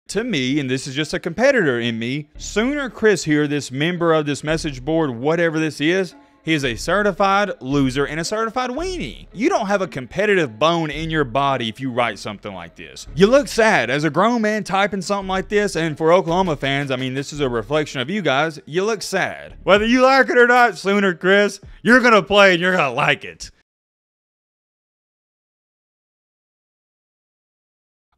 To me, and this is just a competitor in me, Sooner Chris here, this member of this message board, whatever this is, he is a certified loser and a certified weenie. You don't have a competitive bone in your body if you write something like this. You look sad as a grown man typing something like this, and for Oklahoma fans, I mean, this is a reflection of you guys. You look sad. Whether you like it or not, Sooner Chris, you're gonna play and you're gonna like it.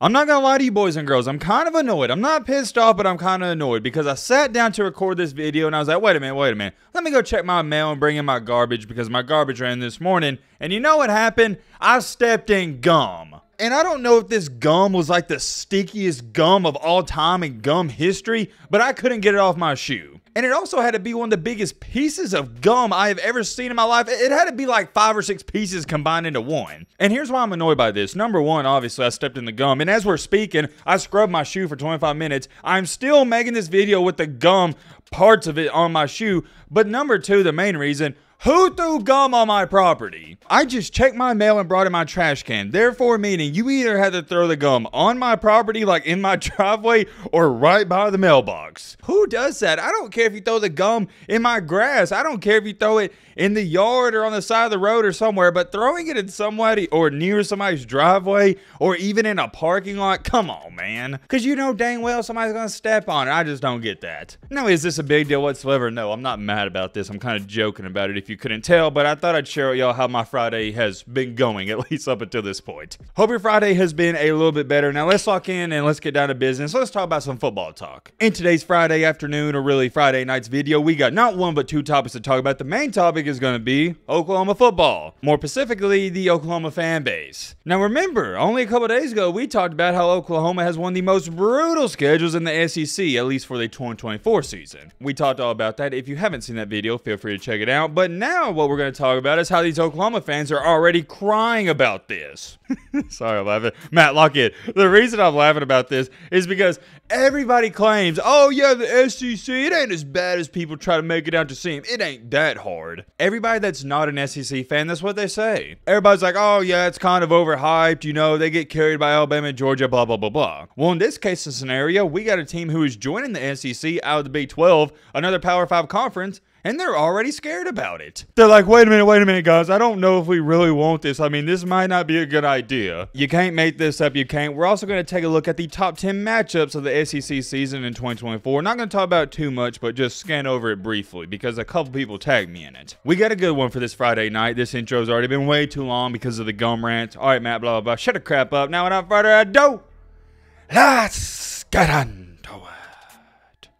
I'm not gonna lie to you boys and girls, I'm kind of annoyed. I'm not pissed off, but I'm kind of annoyed because I sat down to record this video and I was like, wait a minute. Let me go check my mail and bring in my garbage because my garbage ran this morning. And you know what happened? I stepped in gum. And I don't know if this gum was like the stickiest gum of all time in gum history, but I couldn't get it off my shoe. And it also had to be one of the biggest pieces of gum I have ever seen in my life. It had to be like 5 or 6 pieces combined into one. And here's why I'm annoyed by this. Number one, obviously, I stepped in the gum. And as we're speaking, I scrubbed my shoe for 25 minutes. I'm still making this video with the gum parts of it on my shoe. But number two, the main reason, who threw gum on my property? I just checked my mail and brought in my trash can. Therefore, meaning you either had to throw the gum on my property, like in my driveway, or right by the mailbox. Who does that? I don't care if you throw the gum in my grass. I don't care if you throw it in the yard or on the side of the road or somewhere, but throwing it in somebody or near somebody's driveway or even in a parking lot, come on, man. Because you know dang well somebody's going to step on it. I just don't get that. Now, is this a big deal whatsoever? No, I'm not mad about this. I'm kind of joking about it if you couldn't tell, but I thought I'd share with y'all how my Friday has been going, at least up until this point. Hope your Friday has been a little bit better. Now, let's lock in and let's get down to business. Let's talk about some football talk. In today's Friday afternoon, or really Friday night's video, we got not one but 2 topics to talk about. The main topic is going to be Oklahoma football, more specifically the Oklahoma fan base. Now remember, only a couple days ago we talked about how Oklahoma has one of the most brutal schedules in the SEC, at least for the 2024 season. We talked all about that. If you haven't seen that video, feel free to check it out. But now what we're going to talk about is how these Oklahoma fans are already crying about this. Sorry, I'm laughing. Matt, lock in. The reason I'm laughing about this is because everybody claims, oh yeah, the SEC, it ain't as bad as people try to make it out to seem. It ain't that hard. Everybody that's not an SEC fan, that's what they say. Everybody's like, oh yeah, it's kind of overhyped. You know, they get carried by Alabama and Georgia, blah, blah, blah, blah. Well, in this case of scenario, we got a team who is joining the SEC out of the Big 12, another Power 5 conference, and they're already scared about it. They're like, wait a minute, guys. I don't know if we really want this. I mean, this might not be a good idea. You can't make this up. You can't. We're also going to take a look at the top 10 matchups of the SEC season in 2024. Not going to talk about it too much, but just scan over it briefly because a couple people tagged me in it. We got a good one for this Friday night. This intro's already been way too long because of the gum rant. All right, Matt, blah, blah, blah. Shut the crap up. Now, without further ado, let's get on.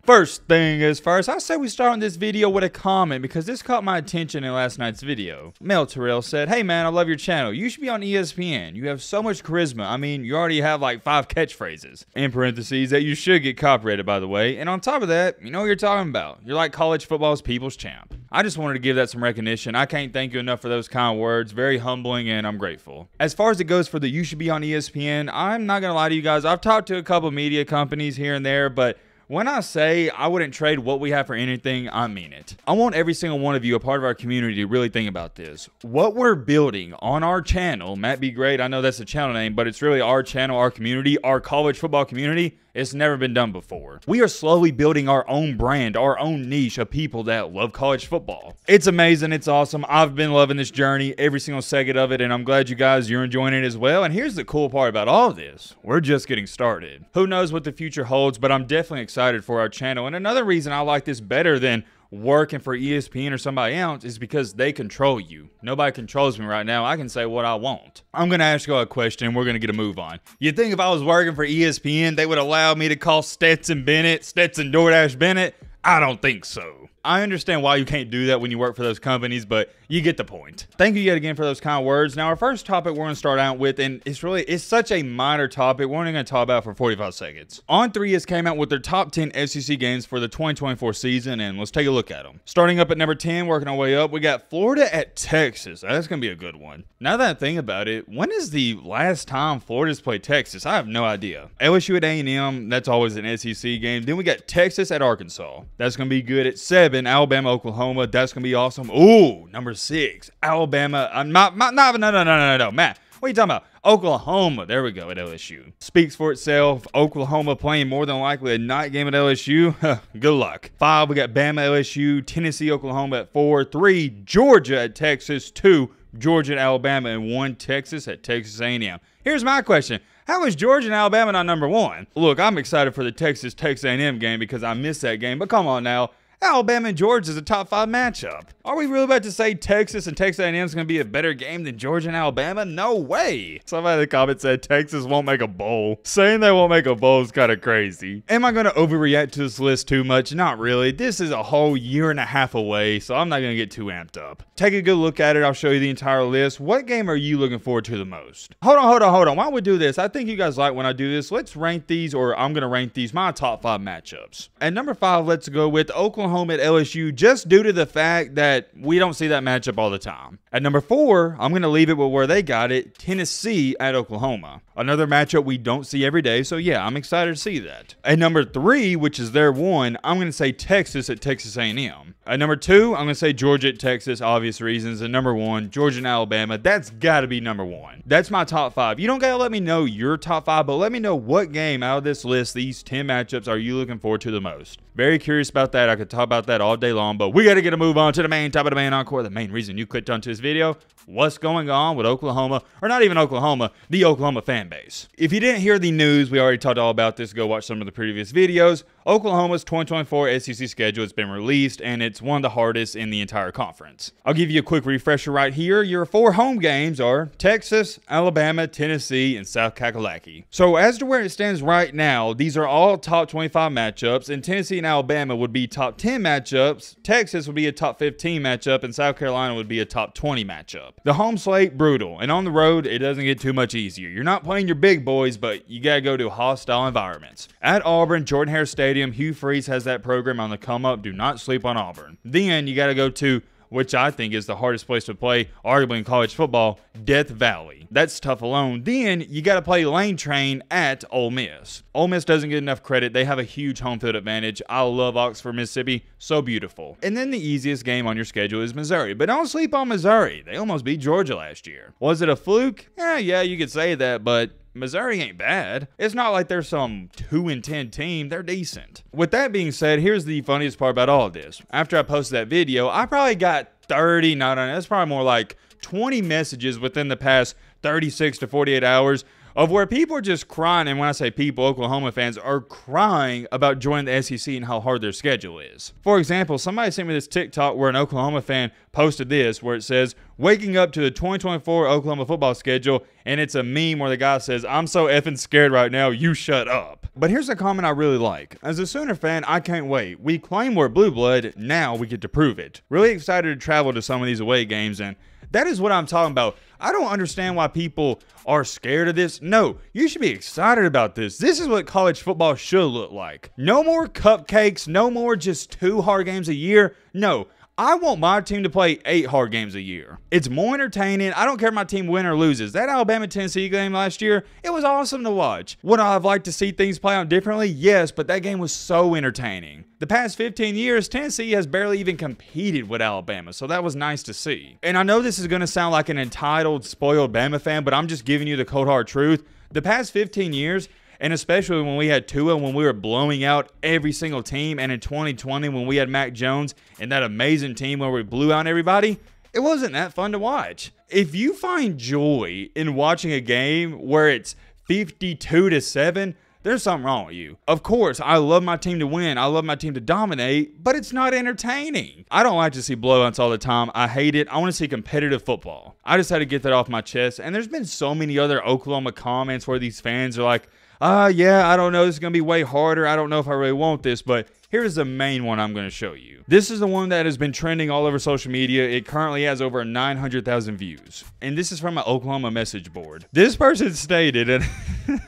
First thing is first, I say we start on this video with a comment because this caught my attention in last night's video. Mel Terrell said, hey man, I love your channel. You should be on ESPN. You have so much charisma. I mean, you already have like 5 catchphrases. In parentheses, that you should get copyrighted, by the way. And on top of that, you know what you're talking about. You're like college football's people's champ. I just wanted to give that some recognition. I can't thank you enough for those kind words. Very humbling, and I'm grateful. As far as it goes for the you should be on ESPN, I'm not going to lie to you guys. I've talked to a couple media companies here and there, but when I say I wouldn't trade what we have for anything, I mean it. I want every single one of you, a part of our community, to really think about this. What we're building on our channel, Matt Be Great, I know that's the channel name, but it's really our channel, our community, our college football community. It's never been done before. We are slowly building our own brand, our own niche of people that love college football. It's amazing. It's awesome. I've been loving this journey, every single second of it, and I'm glad you guys, you're enjoying it as well. And here's the cool part about all of this. We're just getting started. Who knows what the future holds, but I'm definitely excited for our channel. And another reason I like this better than working for ESPN or somebody else is because they control you. Nobody controls me right now. I can say what I want. I'm going to ask you a question and we're going to get a move on. You think if I was working for ESPN, they would allow me to call Stetson DoorDash Bennett? I don't think so. I understand why you can't do that when you work for those companies, but you get the point. Thank you yet again for those kind words. Now, our first topic we're going to start out with, and it's such a minor topic, we're only going to talk about it for 45 seconds. On3 has came out with their top 10 SEC games for the 2024 season, and let's take a look at them. Starting up at number 10, working our way up, we got Florida at Texas. That's going to be a good one. Now that I think about it, when is the last time Florida's played Texas? I have no idea. LSU at A&M, that's always an SEC game. Then we got Texas at Arkansas. That's going to be good. At 7, Alabama, Oklahoma. That's going to be awesome. Ooh, number 6, Alabama. No, Matt. What are you talking about? Oklahoma. There we go, at LSU. Speaks for itself. Oklahoma playing more than likely a night game at LSU. Good luck. 5, we got Bama, LSU, Tennessee, Oklahoma at 4. 3, Georgia at Texas. 2, Georgia and Alabama. And 1, Texas at Texas A&M. Here's my question. How is Georgia and Alabama not number 1? Look, I'm excited for the Texas A&M game because I missed that game. But come on now. Alabama and Georgia is a top 5 matchup. Are we really about to say Texas and Texas A&M is going to be a better game than Georgia and Alabama? No way. Somebody in the comments said Texas won't make a bowl. Saying they won't make a bowl is kind of crazy. Am I going to overreact to this list too much? Not really. This is a whole year and a half away, so I'm not going to get too amped up. Take a good look at it. I'll show you the entire list. What game are you looking forward to the most? Hold on. Why don't we do this? I think you guys like when I do this. Let's rank these, or I'm going to rank these, my top 5 matchups. At number 5, let's go with Oklahoma at LSU, just due to the fact that we don't see that matchup all the time. At number 4, I'm going to leave it with where they got it, Tennessee at Oklahoma. Another matchup we don't see every day, so yeah, I'm excited to see that. At number 3, which is their 1, I'm going to say Texas at Texas A&M. At number 2, I'm going to say Georgia at Texas, obvious reasons. And number 1, Georgia and Alabama. That's got to be number 1. That's my top 5. You don't got to let me know your top 5, but let me know what game out of this list, these 10 matchups, are you looking forward to the most. Very curious about that. I could talk about that all day long, but we got to get a move on to the main top of the main encore. The main reason you clicked onto this video. What's going on with Oklahoma, or not even Oklahoma, the Oklahoma fan base. If you didn't hear the news, we already talked all about this. Go watch some of the previous videos. Oklahoma's 2024 SEC schedule has been released, and it's one of the hardest in the entire conference. I'll give you a quick refresher right here. Your 4 home games are Texas, Alabama, Tennessee, and South Kakalaki. So as to where it stands right now, these are all top 25 matchups, and Tennessee and Alabama would be top 10 matchups, Texas would be a top 15 matchup, and South Carolina would be a top 20 matchup. The home slate, brutal, and on the road, it doesn't get too much easier. You're not playing your big boys, but you gotta go to hostile environments. At Auburn, Jordan-Hare Stadium, Hugh Freeze has that program on the come up. Do not sleep on Auburn. Then you gotta go to, which I think is the hardest place to play, arguably in college football, Death Valley. That's tough alone. Then you got to play Lane Train at Ole Miss. Ole Miss doesn't get enough credit. They have a huge home field advantage. I love Oxford, Mississippi. So beautiful. And then the easiest game on your schedule is Missouri. But don't sleep on Missouri. They almost beat Georgia last year. Was it a fluke? Yeah, you could say that, but Missouri ain't bad. It's not like they're some 2-10 team. They're decent. With that being said, here's the funniest part about all of this. After I posted that video, I probably got 30, that's probably more like 20 messages within the past 36 to 48 hours of where people are just crying, and when I say people, Oklahoma fans are crying about joining the SEC and how hard their schedule is. For example, somebody sent me this TikTok where an Oklahoma fan posted this, where it says, waking up to the 2024 Oklahoma football schedule, and it's a meme where the guy says, I'm so effing scared right now, you shut up. But here's a comment I really like. As a Sooner fan, I can't wait. We claim we're blue blood, now we get to prove it. Really excited to travel to some of these away games, and that is what I'm talking about. I don't understand why people are scared of this. No, you should be excited about this. This is what college football should look like. No more cupcakes, no more just 2 hard games a year. No, I want my team to play 8 hard games a year. It's more entertaining. I don't care if my team wins or loses. That Alabama-Tennessee game last year, it was awesome to watch. Would I have liked to see things play out differently? Yes, but that game was so entertaining. The past 15 years, Tennessee has barely even competed with Alabama, so that was nice to see. And I know this is going to sound like an entitled, spoiled Bama fan, but I'm just giving you the cold hard truth. The past 15 years, and especially when we had Tua, when we were blowing out every single team, and in 2020 when we had Mac Jones and that amazing team where we blew out everybody, it wasn't that fun to watch. If you find joy in watching a game where it's 52-7, there's something wrong with you. Of course, I love my team to win. I love my team to dominate, but it's not entertaining. I don't like to see blowouts all the time. I hate it. I want to see competitive football. I just had to get that off my chest. And there's been so many other Oklahoma comments where these fans are like, yeah, I don't know. This is going to be way harder. I don't know if I really want this, but here's the main one I'm going to show you. This is the one that has been trending all over social media. It currently has over 900,000 views. And this is from an Oklahoma message board. This person stated, and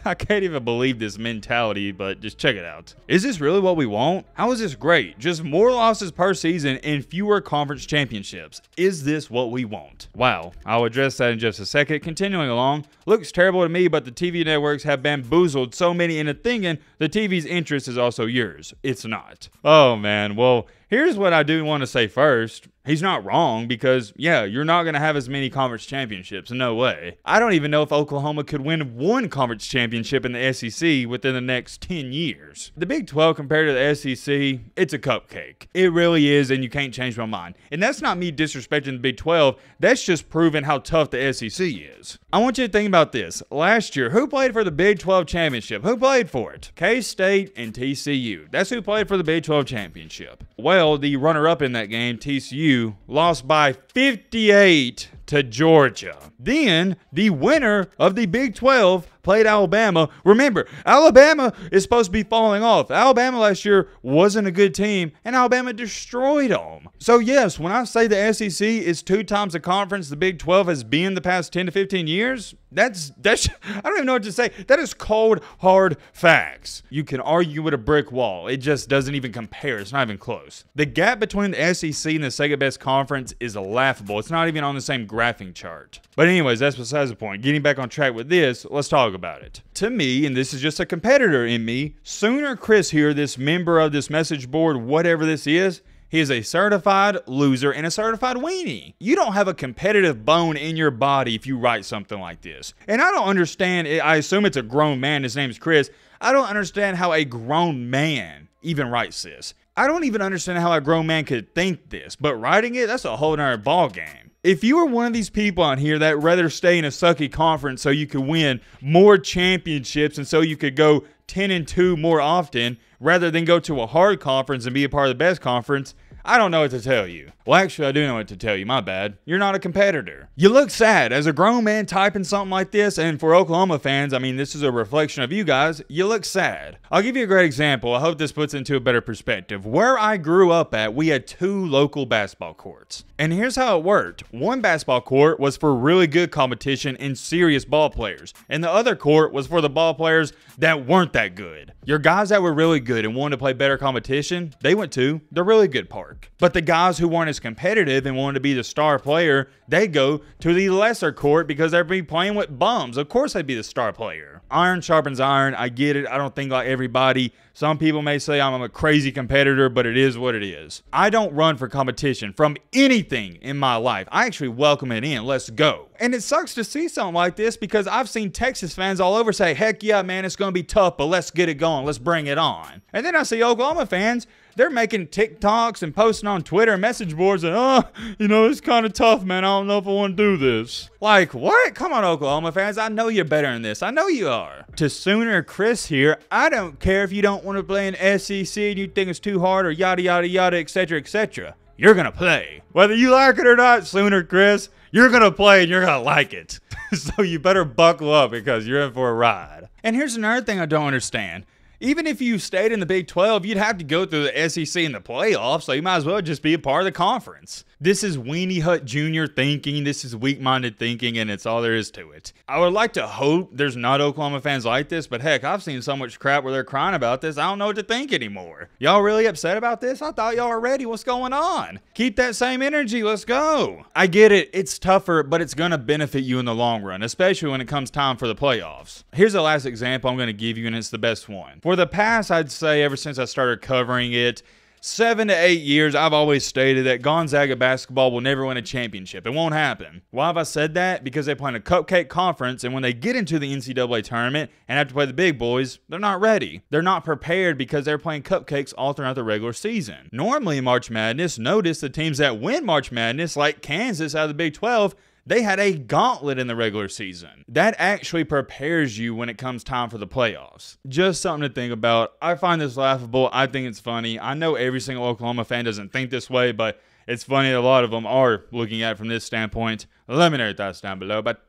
I can't even believe this mentality, but just check it out. Is this really what we want? How is this great? Just more losses per season and fewer conference championships. Is this what we want? Wow. I'll address that in just a second. Continuing along. Looks terrible to me, but the TV networks have bamboozled so many into thinking the TV's interest is also yours. It's not. Oh man, well, here's what I do want to say first. He's not wrong because, yeah, you're not going to have as many conference championships. No way. I don't even know if Oklahoma could win one conference championship in the SEC within the next 10 years. The Big 12 compared to the SEC, it's a cupcake. It really is, and you can't change my mind. And that's not me disrespecting the Big 12. That's just proving how tough the SEC is. I want you to think about this. Last year, who played for the Big 12 championship? Who played for it? K-State and TCU. That's who played for the Big 12 championship. Well, the runner-up in that game, TCU, lost by 58 to Georgia. Then, the winner of the Big 12 played Alabama. Remember, Alabama is supposed to be falling off. Alabama last year wasn't a good team, and Alabama destroyed them. So yes, when I say the SEC is 2 times the conference the Big 12 has been the past 10 to 15 years, that's I don't even know what to say. That is cold, hard facts. You can argue with a brick wall. It just doesn't even compare. It's not even close. The gap between the SEC and the second best conference is laughable. It's not even on the same graphing chart. But anyways, that's besides the point. Getting back on track with this, let's talk about it. To me, and this is just a competitor in me, Sooner Chris here, this member of this message board, whatever this is, he is a certified loser and a certified weenie. You don't have a competitive bone in your body if you write something like this. And I don't understand, I assume it's a grown man, his name is Chris. I don't understand how a grown man even writes this. I don't even understand how a grown man could think this, but writing it, that's a whole nother ball game. If you were one of these people on here that rather stay in a sucky conference so you could win more championships and so you could go 10-2 more often rather than go to a hard conference and be a part of the best conference, I don't know what to tell you. Well, actually, I do know what to tell you. My bad. You're not a competitor. You look sad. As a grown man typing something like this, and for Oklahoma fans, I mean, this is a reflection of you guys. You look sad. I'll give you a great example. I hope this puts into a better perspective. Where I grew up at, we had 2 local basketball courts. And here's how it worked. One basketball court was for really good competition and serious ball players. And the other court was for the ball players that weren't that good. Your guys that were really good and wanted to play better competition, they went to the really good park. But the guys who weren't as competitive and wanted to be the star player, they go to the lesser court because they'd be playing with bums. Of course they'd be the star player. Iron sharpens iron. I get it. I don't think like everybody. Some people may say I'm a crazy competitor, but it is what it is. I don't run for competition from anything in my life. I actually welcome it in. Let's go. And it sucks to see something like this because I've seen Texas fans all over say, heck yeah, man, it's going to be tough, but let's get it going. Let's bring it on. And then I see Oklahoma fans, they're making TikToks and posting on Twitter and message boards and, it's kind of tough, man. I don't know if I want to do this. Like, what? Come on, Oklahoma fans. I know you're better than this. I know you are. To Sooner Chris here, I don't care if you don't want to play in SEC and you think it's too hard or yada, yada, yada, etc., etc. You're going to play. Whether you like it or not, Sooner Chris, you're going to play and you're going to like it. So you better buckle up because you're in for a ride. And here's another thing I don't understand. Even if you stayed in the Big 12, you'd have to go through the SEC in the playoffs, so you might as well just be a part of the conference. This is Weenie Hut Jr. thinking, this is weak-minded thinking, and it's all there is to it. I would like to hope there's not Oklahoma fans like this, but heck, I've seen so much crap where they're crying about this, I don't know what to think anymore. Y'all really upset about this? I thought y'all were ready. What's going on? Keep that same energy. Let's go. I get it. It's tougher, but it's going to benefit you in the long run, especially when it comes time for the playoffs. Here's the last example I'm going to give you, and it's the best one. For the past, I'd say ever since I started covering it, 7 to 8 years, I've always stated that Gonzaga basketball will never win a championship. It won't happen. Why have I said that? Because they play in a cupcake conference, and when they get into the NCAA tournament and have to play the big boys, they're not ready. They're not prepared because they're playing cupcakes all throughout the regular season. Normally in March Madness, notice the teams that win March Madness, like Kansas out of the Big 12, they had a gauntlet in the regular season. That actually prepares you when it comes time for the playoffs. Just something to think about. I find this laughable. I think it's funny. I know every single Oklahoma fan doesn't think this way, but it's funny a lot of them are looking at it from this standpoint. Let me know your thoughts down below. But